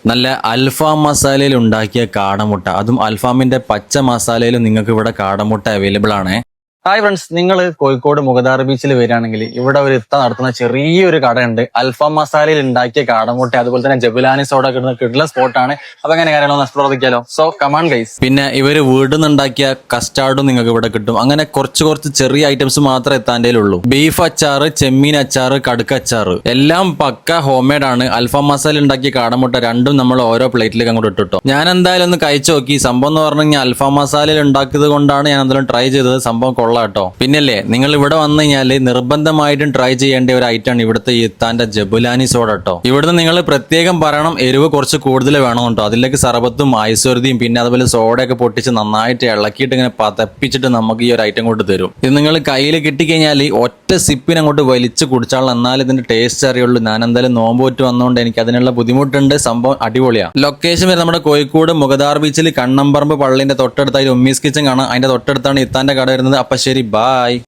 നല്ല അൽഫാം മസാലയിൽ ഉണ്ടാക്കിയ കാടമുട്ട, അതും അൽഫാമിന്റെ പച്ച മസാലയിലും നിങ്ങൾക്ക് ഇവിടെ കാടമുട്ട അവൈലബിൾ ആണ്. ഹായ് ഫ്രണ്ട്സ്, നിങ്ങൾ കോഴിക്കോട് മുഗദാർ ബീച്ചിൽ വരികയാണെങ്കിൽ ഇവിടെ ഒരു ഇത്ത നടത്തുന്ന ചെറിയൊരു കടയുണ്ട്. അൽഫാം മസാലയിൽ ഉണ്ടാക്കിയ കാടമുട്ട, അതുപോലെ തന്നെ ജബുലാനി സോഡ കിട്ടുന്ന കിട്ടുന്ന സ്പോട്ടാണ്. അപ്പൊ എങ്ങനെ കാര്യങ്ങളൊന്ന് എക്സ്പ്ലോർ ചെയ്യിക്കാലോ. So come on guys. പിന്നെ ഇവര് വീട്ടിൽ നിന്നുണ്ടാക്കിയ കസ്റ്റാർഡും നിങ്ങൾക്ക് ഇവിടെ കിട്ടും. അങ്ങനെ കുറച്ച് ചെറിയ ഐറ്റംസ് മാത്രമേ എത്താൻ്റെ ഉള്ളൂ. ബീഫ് അച്ചാറ്, ചെമ്മീൻ അച്ചാറ്, കടുക്ക അച്ചാറ് എല്ലാം പക്ക ഹോം മെയ്ഡ് ആണ്. അൽഫാം മസാല ഉണ്ടാക്കിയ കാടമുട്ട രണ്ടും നമ്മൾ ഓരോ പ്ലേറ്റിലേക്ക് അങ്ങോട്ട് ഇട്ടിട്ടോ. ഞാൻ എന്തായാലും ഒന്ന് കഴിച്ചു നോക്കി. സംഭവം എന്ന് പറഞ്ഞു കഴിഞ്ഞാൽ അൽഫാം മസാലയിൽ ഉണ്ടാക്കിയത് കൊണ്ടാണ് ഞാൻ എന്തായാലും ട്രൈ ചെയ്തത്. സംഭവം കൊള്ളാം കേട്ടോ. പിന്നല്ലേ, നിങ്ങൾ ഇവിടെ വന്നു കഴിഞ്ഞാൽ നിർബന്ധമായിട്ടും ട്രൈ ചെയ്യേണ്ട ഒരു ഐറ്റമാണ് ഇവിടുത്തെ ഇത്താന്റെ ജബുലാനി സോഡ കേട്ടോ. ഇവിടുന്ന് നിങ്ങൾ പ്രത്യേകം പറയണം, എരിവ് കുറച്ച് കൂടുതൽ വേണം കേട്ടോ. അതിലേക്ക് സർബത്തും ഐശ്വര്യതയും പിന്നെ അതുപോലെ സോഡയൊക്കെ പൊട്ടിച്ച് നന്നായിട്ട് ഇളക്കിയിട്ട് ഇങ്ങനെ പതപ്പിച്ചിട്ട് നമുക്ക് ഈ ഒരു ഐറ്റം കൊണ്ട് തരും. ഇത് നിങ്ങൾ കയ്യിൽ കിട്ടിക്കഴിഞ്ഞാൽ ഒറ്റ സിപ്പിന് അങ്ങോട്ട് വലിച്ച് കുടിച്ചാൽ എന്നാൽ ഇതിന്റെ ടേസ്റ്റ് അറിയുള്ളൂ. ഞാൻ എന്തായാലും നോമ്പോറ്റ് വന്നുകൊണ്ട് എനിക്ക് അതിനുള്ള ബുദ്ധിമുട്ടുണ്ട്. സംഭവം അടിപൊളിയാണ്. ലൊക്കേഷൻ വരെ നമ്മുടെ കോഴിക്കോട് മുഗദാർ ബീച്ചിൽ കണ്ണമ്പറമ്പ് പള്ളിന്റെ തൊട്ടടുത്തായി ഉമ്മീസ് കിച്ചൻ കാണാം. അതിന്റെ തൊട്ടടുത്താണ് ഇത്താന്റെ കട വരുന്നത്. അപ്പൊ ശരി, ബായ്.